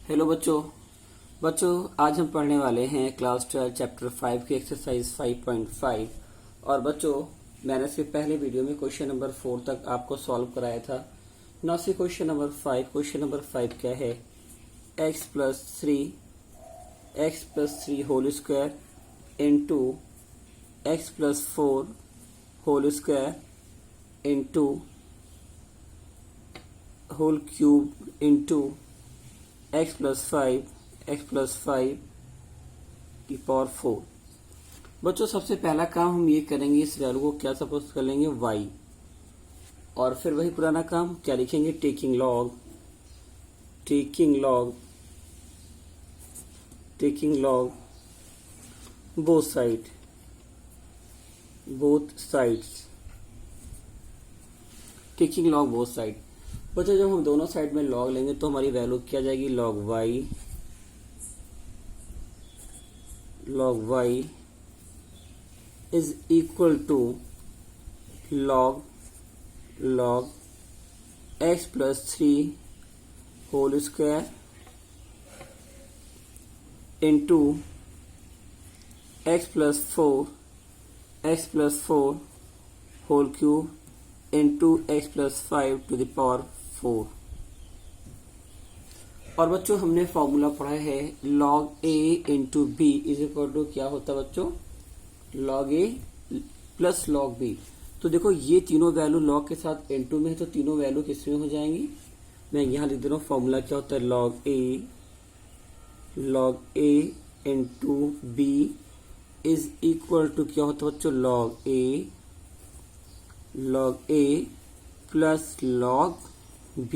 Hello बच्चों। आज हम पढ़ने वाले हैं क्लास 12 चैप्टर 5 की एक्सरसाइज 5.5। और बच्चों, मैंने इसके पहले वीडियो में क्वेश्चन नंबर 4 तक आपको सॉल्व कराया था। Now see question number 5। Question number 5 क्या है? x plus three whole square into x plus 4 whole square into whole cube into x plus five की पावर 4। बच्चों, सबसे पहला काम हम ये करेंगे, इस वैल्यू को क्या सपोज कर लेंगे y, और फिर वही पुराना काम क्या लिखेंगे, taking log both sides taking log both side. बच्चों, जब हम दोनों साइड में लॉग लेंगे तो हमारी वैल्यू क्या जाएगी, log y is equal to log x plus 3 whole square into x plus 4 whole cube into x plus 5 to the power 4। और बच्चों, हमने फॉर्मूला पढ़ा है log a into b is equal to क्या होता है बच्चों, log a plus log b। तो देखो, ये तीनों वैल्यू log के साथ इंटू में है तो तीनों वैल्यू किस में हो जाएंगी। मैं यहाँ लिख दे रहा हूँ, फॉर्मूला क्या होता है, log a into b is equal to क्या होता है बच्चों, log a plus log b।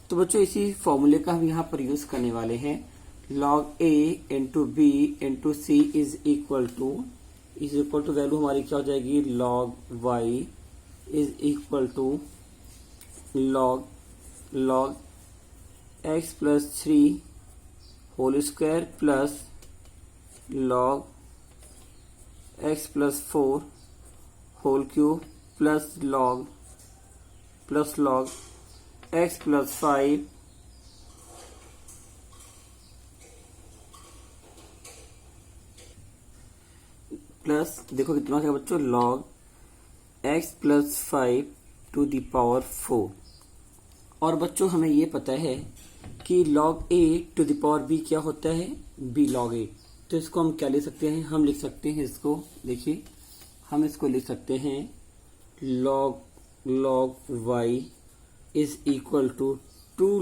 तो बच्चों, इसी फॉर्मूले का हम यहाँ पर यूज करने वाले हैं। log a into b into c is equal to value हमारी क्या हो जाएगी, log y is equal to log x plus 3 whole square plus log x plus 4 whole cube plus log x plus 5 plus, देखो कितना हो जाएगा बच्चों, log x plus 5 to the power 4। और बच्चों, हमें ये पता है कि log a to the power b क्या होता है, b log a। तो इसको हम क्या लिख सकते हैं, हम लिख सकते हैं इसको, देखिए हम इसको लिख सकते हैं log y is equal to 2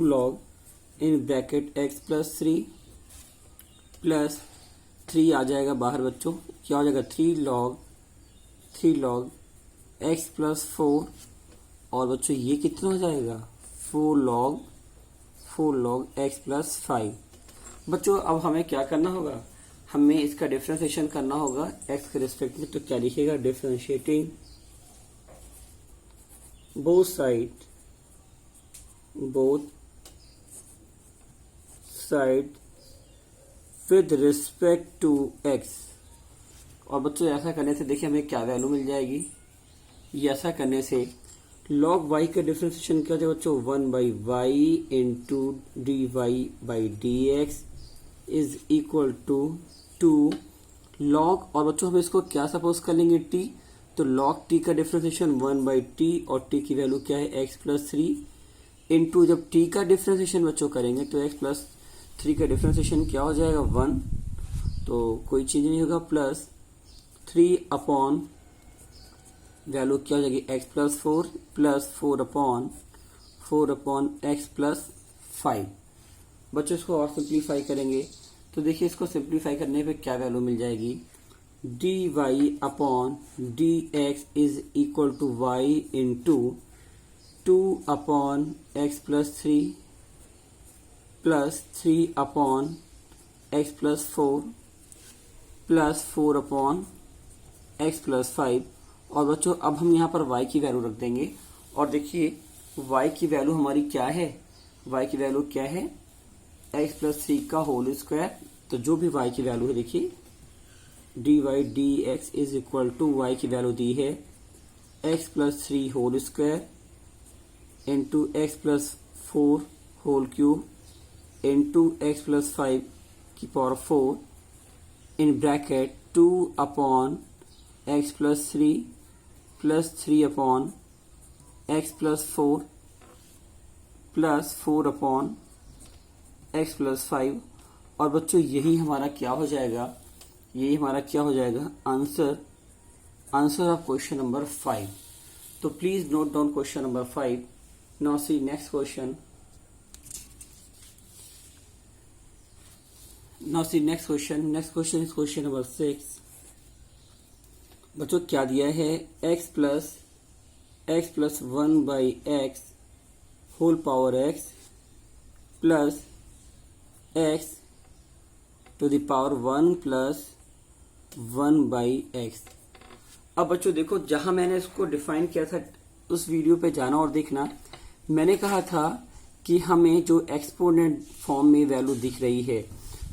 log in bracket x plus 3 plus 3 आ जाएगा बाहर बच्चों, क्या हो जाएगा 3 log x प्लस 4। और बच्चों, ये कितना हो जाएगा 4 log x प्लस 5। बच्चों, अब हमें क्या करना होगा, हमें इसका डिफरेंशिएशन करना होगा x के रिस्पेक्ट में। तो क्या लिखेगा, differentiating both side with respect to x। और बच्चों, ऐसा करने से देखिए हमें क्या वैल्यू मिल जाएगी, ये ऐसा करने से log y का डिफरेंशिएशन क्या होता है बच्चों, 1/y into dy by dx is equal to 2 log। और बच्चों, हम इसको क्या सपोज कर लेंगे, t। तो log t का डिफरेंशिएशन 1/t और t की वैल्यू क्या है, x प्लस 3 इंटू, जब t का डिफरेंशिएशन बच्चों करेंगे तो x प्लस 3 का डिफरेंशिएशन क्या हो जाएगा, 1, तो कोई चीज नहीं होगा, प्लस 3 अपॉन वैल्यू क्या हो जाएगी, x plus 4 plus 4 upon x plus 5। बच्चों, इसको और सिंप्लीफाई करेंगे तो देखिए, इसको सिंप्लीफाई करने पे क्या वैल्यू मिल जाएगी, dy upon dx is equal to y into 2 upon x plus 3 plus 3 upon x plus 4 plus 4 upon x plus 5। और बच्चों, अब हम यहाँ पर y की वैल्यू रख देंगे। और देखिए, y की वैल्यू हमारी क्या है, x प्लस 3 का होल स्क्वायर। तो जो भी y की वैल्यू है, देखिए dy dx is equal to y की वैल्यू दी है x plus 3 whole square into x plus 4 whole cube into x plus 5 की power 4 in bracket 2 upon x plus 3 upon x plus 4 plus 4 upon x plus 5। और बच्चों यही हमारा क्या हो जाएगा, यही हमारा क्या हो जाएगा, आंसर ऑफ क्वेश्चन नंबर 5। तो please note down question number 5। Now see next question. Next question is question number 6। बच्चों क्या दिया है, x plus 1 by x whole power x plus x to the power 1 plus 1 by x. अब बच्चों देखो, जहां मैंने इसको डिफाइन किया था उस वीडियो पे जाना और देखना। मैंने कहा था कि हमें जो एक्सपोनेंट फॉर्म में वैल्यू दिख रही है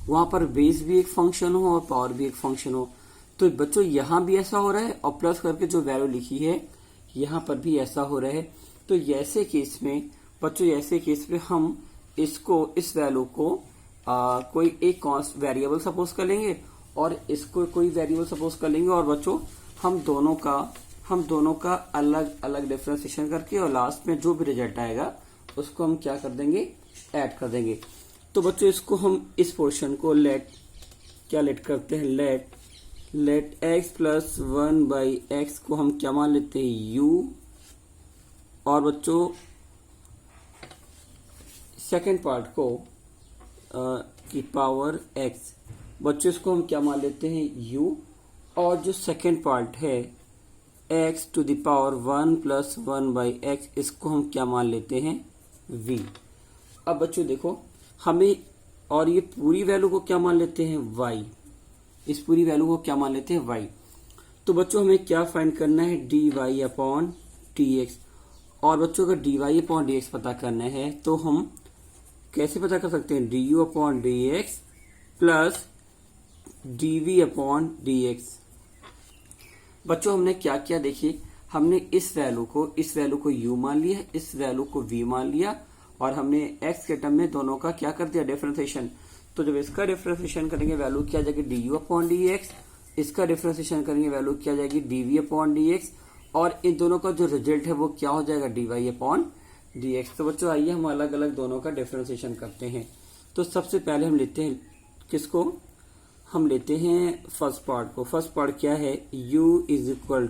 वहां पर बेस भी एक फंक्शन हो और पावर भी एक फंक्शन हो। तो बच्चों यहां भी ऐसा हो रहा है और प्लस करके जो वैल्यू लिखी है यहां पर भी ऐसा हो रहा है। तो ऐसे केस में बच्चों, ऐसे केस में हम इसको, इस वैल्यू को कोई एक वेरिएबल सपोज कर लेंगे और इसको कोई वेरिएबल सपोज कर लेंगे और बच्चों हम दोनों का अलग अलग डिफरेंशिएशन करके और लास्ट में जो भी रिजल्ट आएगा उसको हम क्या कर देंगे, ऐड कर देंगे। तो बच्चों इसको हम इस पोर्शन को लेट करते हैं, let x plus 1 by x को हम क्या मान लेते हैं, u। और बच्चों सेकेंड पार्ट को की पावर x, बच्चों इसको हम क्या मान लेते हैं, u। और जो सेकेंड पार्ट है x to the power 1 plus 1 by x, इसको हम क्या मान लेते हैं, v। अब बच्चों देखो हमें, और ये पूरी वैल्यू को क्या मान लेते हैं, y। इस पूरी वैल्यू को क्या मान लेते हैं, y। तो बच्चों हमें क्या फाइंड करना है, dy अपॉन dx। और बच्चों अगर dy अपॉन dx पता करना है तो हम कैसे पता कर सकते हैं, du upon dx plus dv upon dx। बच्चों हमने क्या किया, देखिए हमने इस वैल्यू को u मान लिया, इस वैल्यू को v मान लिया और हमने x के टर्म में दोनों का क्या कर दिया, डिफरेंशिएशन। तो जब इसका डिफरेंशिएशन करेंगे वैल्यू क्या आ जाएगी, du अपॉन dx। इसका डिफरेंशिएशन करेंगे वैल्यू क्या आ जाएगी, dv अपॉन dx। और इन दोनों का जो रिजल्ट है वो क्या हो जाएगा, dy अपॉन dx। तो बच्चों आइए हम अलग अलग दोनों का डिफरेंशिएशन करते हैं। तो सबसे पहले हम लेते हैं किसको, हम लेते हैं फर्स्ट पार्ट को। फर्स्ट पार्ट क्या है, u is equal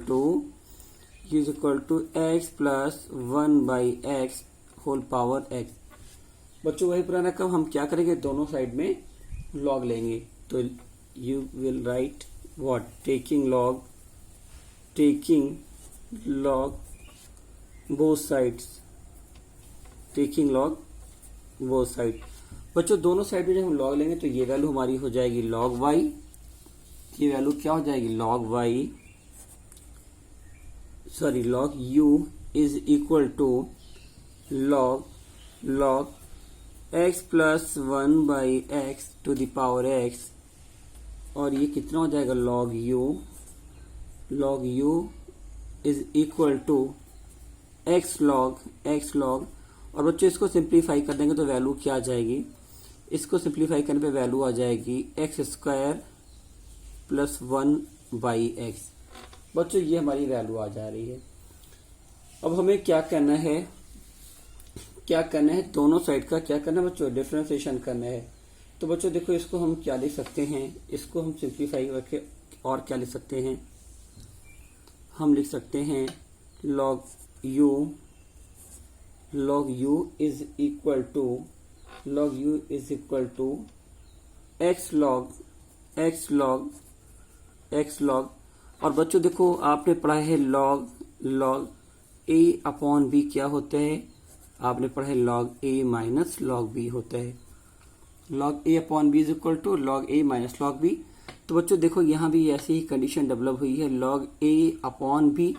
to x plus 1 by x whole power x। बच्चों वही पुराना काम, हम क्या करेंगे, दोनों साइड में लॉग लेंगे। तो you will write what, taking log both sides, बच्चों दोनों साइड में जब हम लॉग लेंगे तो ये वैल्यू हमारी हो जाएगी log y। ये वैल्यू क्या हो जाएगी, log u is equal to log x plus 1 by x to the power x। और ये कितना हो जाएगा, log u is equal to x log। और बच्चों इसको सिंप्लीफाई कर देंगे तो वैल्यू क्या आ जाएगी, इसको सिंप्लीफाई करने पे वैल्यू आ जाएगी x square plus 1 by x. बच्चों ये हमारी वैल्यू आ जा रही है। अब हमें क्या करना है, दोनों साइड का क्या करना है बच्चों, डिफरेंशिएशन करना है। तो बच्चों देखो इसको हम क्या लिख सकते हैं, इसको हम सिंप्लीफाई करके और क्या लिख सकते हैं, हम लिख सकते हैं log u is equal to x log। और बच्चों देखो आपने पढ़ा है log a अपॉन b क्या होता है, आपने पढ़ा है log a minus log b होता है। log a upon b is equal to log a minus log b। तो बच्चों देखो यहाँ भी ऐसी ही कंडीशन डेवलप हुई है, log a अपॉन b।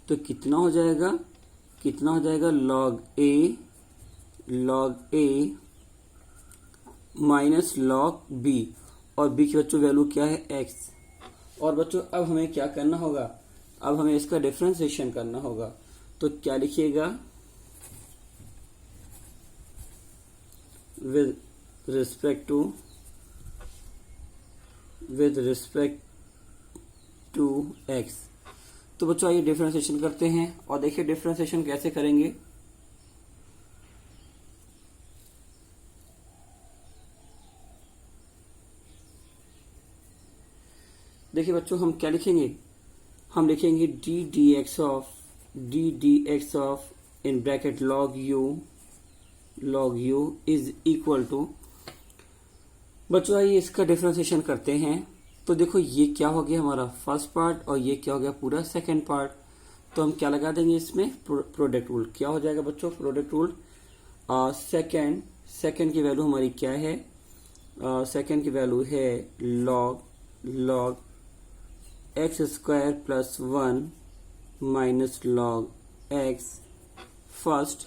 तो कितना हो जाएगा, log a minus log b। और b की बच्चों वैल्यू क्या है, x। और बच्चों अब हमें क्या करना होगा, अब हमें इसका डिफरेंशिएशन करना होगा। तो क्या लिखिएगा, with respect to x। तो बच्चों आइए डिफरेंशिएशन करते हैं और देखिए डिफरेंशिएशन कैसे करेंगे। देखिए बच्चों हम क्या लिखेंगे, हम लिखेंगे d d x of in bracket log u is equal to. बच्चों आइए इसका डिफरेंशिएशन करते हैं। तो देखो ये क्या हो गया हमारा फर्स्ट पार्ट और ये क्या हो गया पूरा सेकंड पार्ट। तो हम क्या लगा देंगे इसमें, प्रोडक्ट रूल। क्या हो जाएगा बच्चों प्रोडक्ट रूल। सेकंड की वैल्यू हमारी क्या है, सेकंड की वैल्यू है log x square plus 1 minus log x first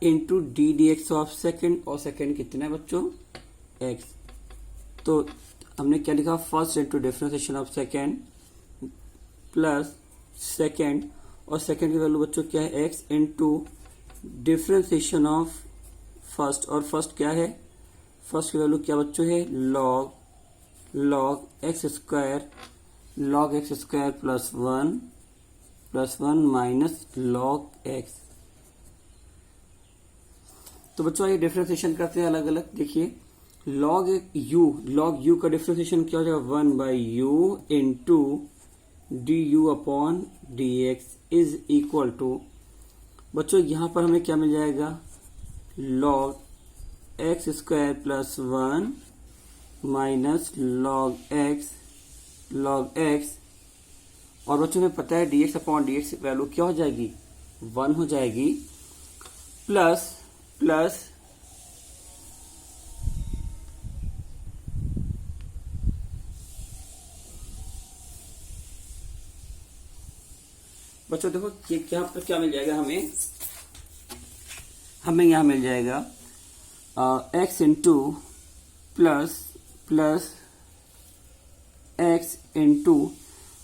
into D d x of second. और सेकेंड कितना है बच्चों, एक्स। तो हमने क्या लिखा, first into differentiation of second plus second, और सेकेंड की वैल्यू बच्चों क्या है, x into differentiation of first. और फर्स्ट क्या है, फर्स्ट की वैल्यू क्या बच्चों है, log x square plus 1 minus log x. तो बच्चों ये डिफरेंशिएशन करते हैं अलग अलग। देखिए लॉग यू का डिफरेंशिएशन क्या हो जाएगा, 1 by u into d u upon d x is equal to. बच्चों यहां पर हमें क्या मिल जाएगा, log x square plus 1 minus log x. और बच्चों में पता है dx अपॉन dx वैल्यू क्या हो जाएगी, 1 हो जाएगी, प्लस बच्चों देखो क्या मिल जाएगा हमें यहां मिल जाएगा x into plus x into.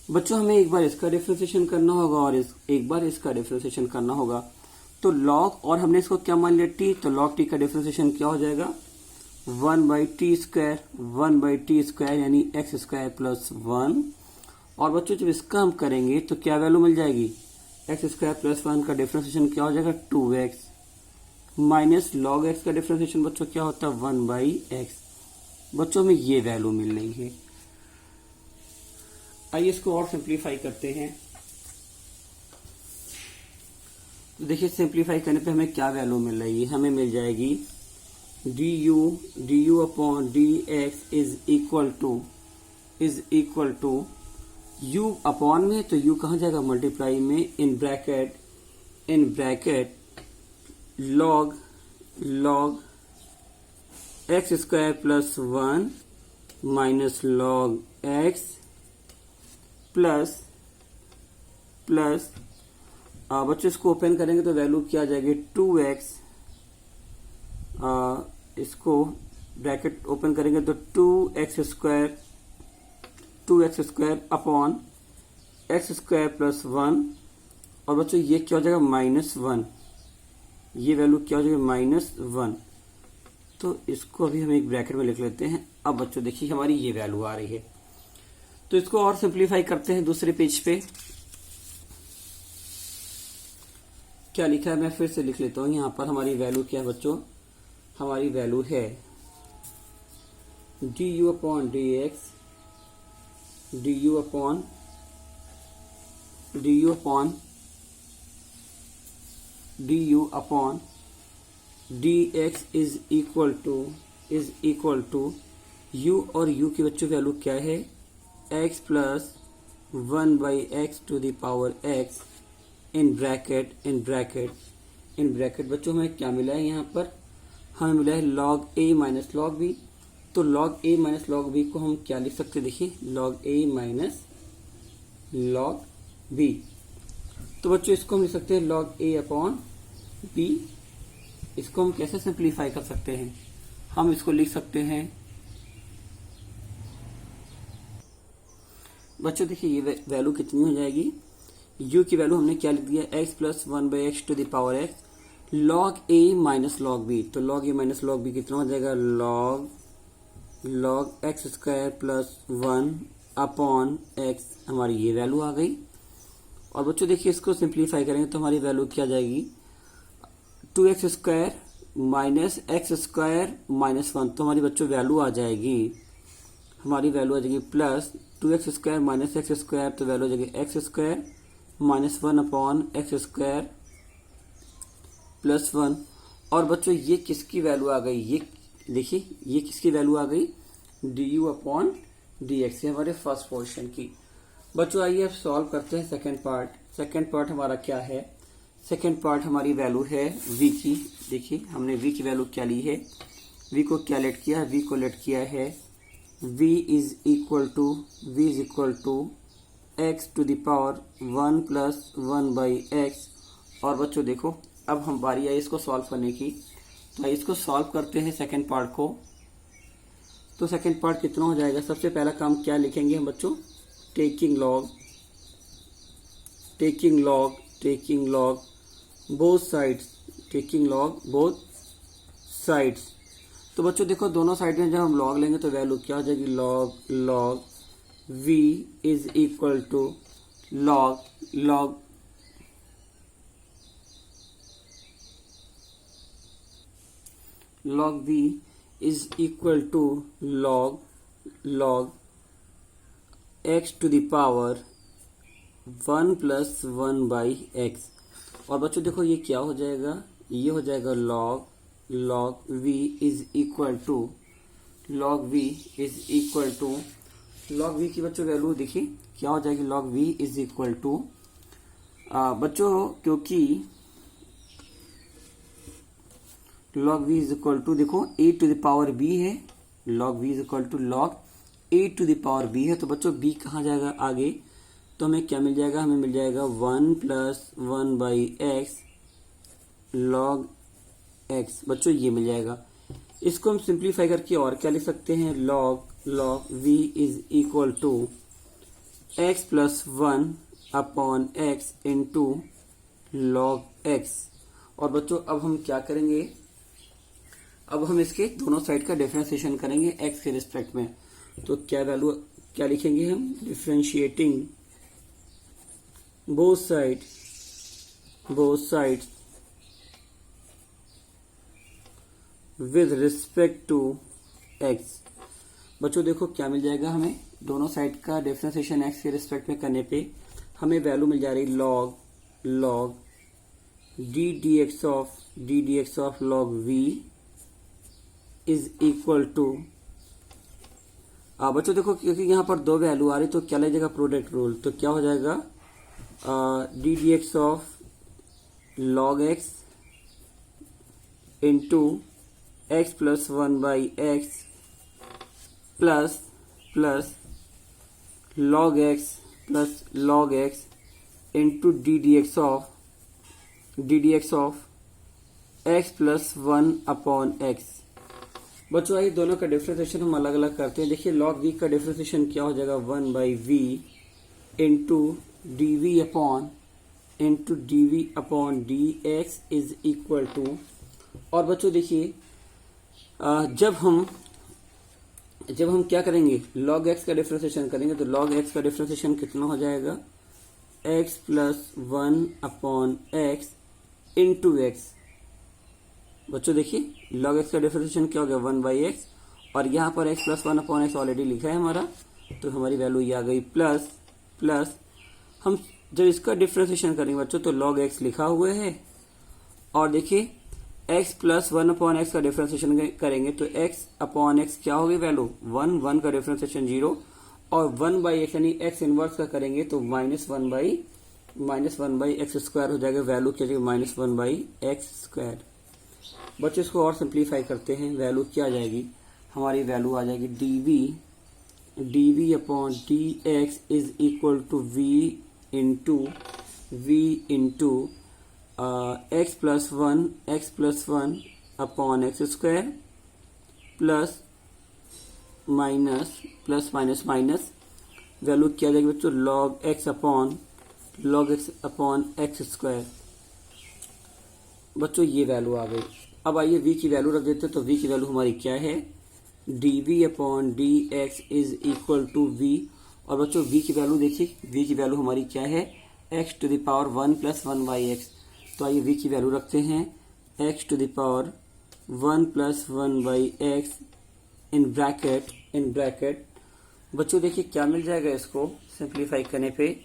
बच्चों हमें एक बार इसका डिफरेंशिएशन करना होगा और एक बार इसका डिफरेंशिएशन करना होगा। तो लॉग, और हमने इसको क्या मान लिया टी, तो लॉग टी का डिफरेंशिएशन क्या हो जाएगा, 1 बाई टी स्क्वायर यानी एक्स स्क्वायर प्लस 1। और बच्चों जब इसका हम करेंगे तो क्या वैल्यू मिल जाएगी, एक्स स्क्वायर प्लस 1 का डिफरेंशिएशन क्या हो जाएगा, 2x माइनस लॉग एक्स का डिफरेंशिएशन बच्चों क्या होता है, 1 बाई एक्स। बच्चों में ये वैल्यू मिल रही है। आइए इसको और सिंप्लीफाई करते हैं। तो देखिए सिंप्लीफाई करने पे हमें क्या वैल्यू मिल रही है, हमें मिल जाएगी d u upon d x is equal to u upon में, तो यू कहाँ जाएगा, मल्टीप्लाई में, in bracket log x square plus 1 minus log x plus बच्चों इसको ओपन करेंगे तो वैल्यू क्या आ जाएगी, 2x। इसको ब्रैकेट ओपन करेंगे तो 2x square upon x square plus 1। और बच्चों ये क्या हो जाएगा, -1। ये वैल्यू क्या हो जाएगी, -1। तो इसको अभी हम एक ब्रैकेट में लिख लेते हैं। अब बच्चों देखिए हमारी ये वैल्यू आ रही है। तो इसको और सिंप्लीफाई करते हैं दूसरे पेज पे। क्या लिखा है मैं फिर से लिख लेता हूं। यहां पर हमारी वैल्यू क्या है बच्चों, हमारी वैल्यू है d u upon d x, d u upon d x is equal to u, और यू की बच्चों वैल्यू क्या है, x plus 1 by x to the power x in bracket बच्चों हमें क्या मिला है, यहाँ पर हमें मिला है log a minus log b. तो log a minus log B को हम क्या लिख सकते हैं, देखिए log a minus log b. तो बच्चों इसको हम लिख सकते हैं लॉग ए अपॉन बी। इसको हम कैसे सिंप्लीफाई कर सकते हैं, हम इसको लिख सकते हैं बच्चों, देखिए ये वैल्यू कितनी हो जाएगी, u की वैल्यू हमने क्या लिख दिया, x plus 1 by x to the power x. Log a minus log b, तो log a minus log b कितना हो जाएगा, log x square plus 1 upon x, हमारी ये वैल्यू आ गई। और बच्चों देखिए इसको सिंप्लीफाई करेंगे तो हमारी वैल्यू क्या जाएगी, 2x square minus x square minus 1, तो हमारी बच्चों वैल्यू आ जाएगी, हमारी वैल्यू आ जाएगी plus 2x square minus x square, तो वैल्यू आ जाएगी x square minus 1 upon x square plus 1। और बच्चों ये किसकी वैल्यू आ गई, ये देखिए ये किसकी वैल्यू आ गई, du अपॉन dx, ये हमारे फर्स्ट पोर्शन की। बच्चों आइए अब सॉल्व करते हैं सेकंड पार्ट। सेकंड पार्ट हमारा क्या है, सेकंड पार्ट हमारी वैल्यू है v की। देखिए हमने v की वैल्यू क्या ली है, v को क्या लेट किया है, v को लेट किया है v is equal to x to the power 1 plus 1 by x. और बच्चों देखो अब हम बारी आई इसको सॉल्व करने की, तो इसको सॉल्व करते हैं सेकंड पार्ट को। तो सेकंड पार्ट कितना हो जाएगा, सबसे पहला काम क्या लिखेंगे हम बच्चों, taking log both sides, taking log both sides. तो बच्चों देखो दोनों साइड में जब हम लॉग लेंगे तो वैल्यू क्या हो जाएगी, log v is equal to log v is equal to log x to the power 1 plus 1 by x. और बच्चों देखो ये क्या हो जाएगा, ये हो जाएगा log v is equal to log v की बच्चों वैल्यू देखिए क्या हो जाएगी, log v is equal to बच्चों क्योंकि log v is equal to देखो a to the power b है, log v is equal to log a to the power b है। तो बच्चों b कहाँ जाएगा आगे, तो हमें क्या मिल जाएगा, हमें मिल जाएगा 1 plus 1 by x log x, बच्चों ये मिल जाएगा। इसको हम सिंप्लीफाई करके और क्या लिख सकते हैं, log v is equal to x plus 1 upon x into log x। और बच्चों अब हम क्या करेंगे, अब हम इसके दोनों साइड का डिफरेंशिएशन करेंगे x के रिस्पेक्ट में। तो क्या वैल्यू क्या लिखेंगे हम, differentiating both sides with respect to x। बच्चों देखो क्या मिल जाएगा, हमें दोनों साइड का डिफरेंशिएशन x के रिस्पेक्ट में करने पे हमें वैल्यू मिल जा रही log ddx of log v is equal to, बच्चों देखो क्योंकि यहाँ पर दो वैल्यू आ रही तो क्या लगेगा, प्रोडक्ट रूल, तो क्या हो जाएगा ddx of log x into x plus 1 by x plus log x into ddx of x plus 1 upon x। बच्चों आइए दोनों का डिफरेंशिएशन हम अलग अलग करते हैं। देखिए log v का डिफरेंशिएशन क्या हो जाएगा, 1 by v into dv upon dx is equal to. और बच्चों देखिए जब हम क्या करेंगे, log x का डिफरेंशिएशन करेंगे तो log x का डिफरेंशिएशन कितना हो जाएगा, x plus 1 upon x into x. बच्चों देखिए log x का डिफरेंशिएशन क्या हो गया, 1 बाई एक्स, और यहाँ पर x plus 1 upon x already लिखा है हमारा, तो हमारी वैल्यू ये आ गई प्लस हम जब इसका डिफरेंशिएशन करेंगे बच्चों तो log x लिखा हुआ है, और देखिए x प्लस 1 अपॉन एक्स का डिफरेंशिएशन करेंगे तो x अपॉन एक्स क्या होगी वैल्यू, 1 का डिफरेंशिएशन 0, और 1 बाई एक्स यानी x इनवर्स का करेंगे तो minus one by x square हो जाएगा, वैल्यू क्या जाएगी, -1 बाई एक्स स्क्वायर। बच्चों इसको और सिंप्लीफाई करते हैं, वैल्यू क्या आ जाएगी, हमारी वैल्यू आ जाएगी dv upon dx is equal to v into x plus 1 upon x square plus minus value क्या आ जाएगी बच्चों, log x upon x square. बच्चों ये वैल्यू आ गई। अब आइए v की वैल्यू रख देते हैं। तो v की वैल्यू हमारी क्या है, dv upon dx is equal to v। और बच्चों v की वैल्यू देखिए, v की वैल्यू हमारी क्या है, x to the power 1 plus 1 by x. तो आइए v की वैल्यू रखते हैं, x to the power 1 plus 1 by x in bracket. बच्चों देखिए क्या मिल जाएगा, इसको सिंप्लीफाई करने पे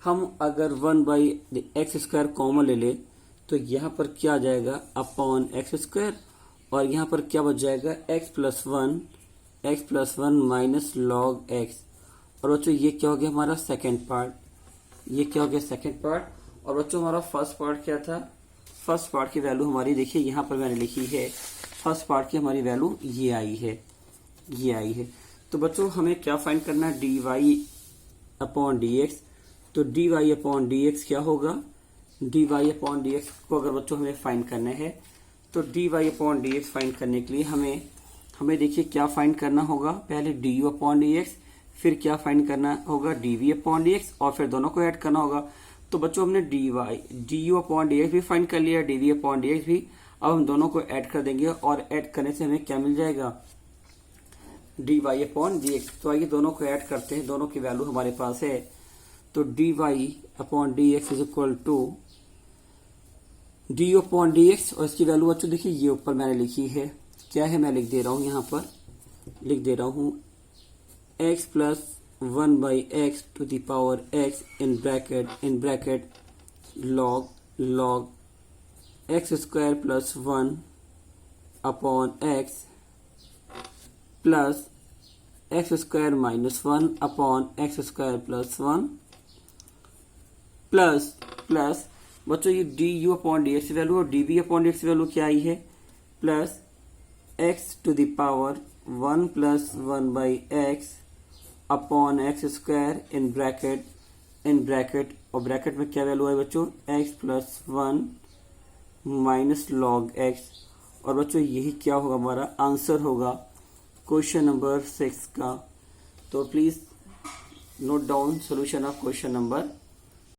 हम अगर 1 बाई एक्स स्क्वायर कॉमन ले ले तो यहाँ पर क्या आ जाएगा, अपॉन एक्स स्क्वायर, और यहाँ पर क्या बच जाएगा, x plus one minus log x. और बच्चों ये क्या हो गया हमारा सेकेंड पार्ट, ये क्या हो गया सेकेंड पार्ट। और बच्चों हमारा फर्स्ट पार्ट क्या था, फर्स्ट पार्ट की वैल्यू हमारी देखिए यहाँ पर मैंने लिखी है, फर्स्ट पार्ट की हमारी वैल्यू ये आई है। तो बच्चों हमें क्या फाइंड करना है, dy अपॉन dx। तो dy अपॉन dx क्या होगा, dy अपॉन dx को अगर बच्चों हमें फाइंड करना है तो dy अपॉन dx फाइंड करने के लिए हमें देखिए क्या फाइंड करना होगा, पहले du अपॉन dx, फिर क्या फाइंड करना होगा, dv अपॉन dx, और फिर दोनों को ऐड करना होगा। तो बच्चों हमने du अपॉन dx भी फाइंड कर लिया, dv अपॉन dx भी। अब हम दोनों को ऐड कर देंगे और ऐड करने से हमें क्या मिल जाएगा, dy अपॉन dx। तो आइए दोनों को ऐड करते हैं, दोनों की वैल्यू हमारे पास है। तो dy upon dx is equal to du upon dx, और इसकी वैल्यू बच्चों देखिए ये ऊपर मैंने लिखी है, क्या है मैं लिख दे रहा हूं, यहाँ पर लिख दे रहा हूं x plus 1 by x to the power x in bracket log x square plus 1 upon x plus x square minus 1 upon x square plus 1 plus बच्चों ये du upon d x value और dv upon d x value क्या आई है, plus x to the power 1 plus 1 by x upon x square in bracket और bracket में क्या value है बच्चों, x plus 1 minus log x. और बच्चों यही क्या होगा, हमारा आंसर होगा क्वेश्चन नंबर 6 का। तो please note down solution of question number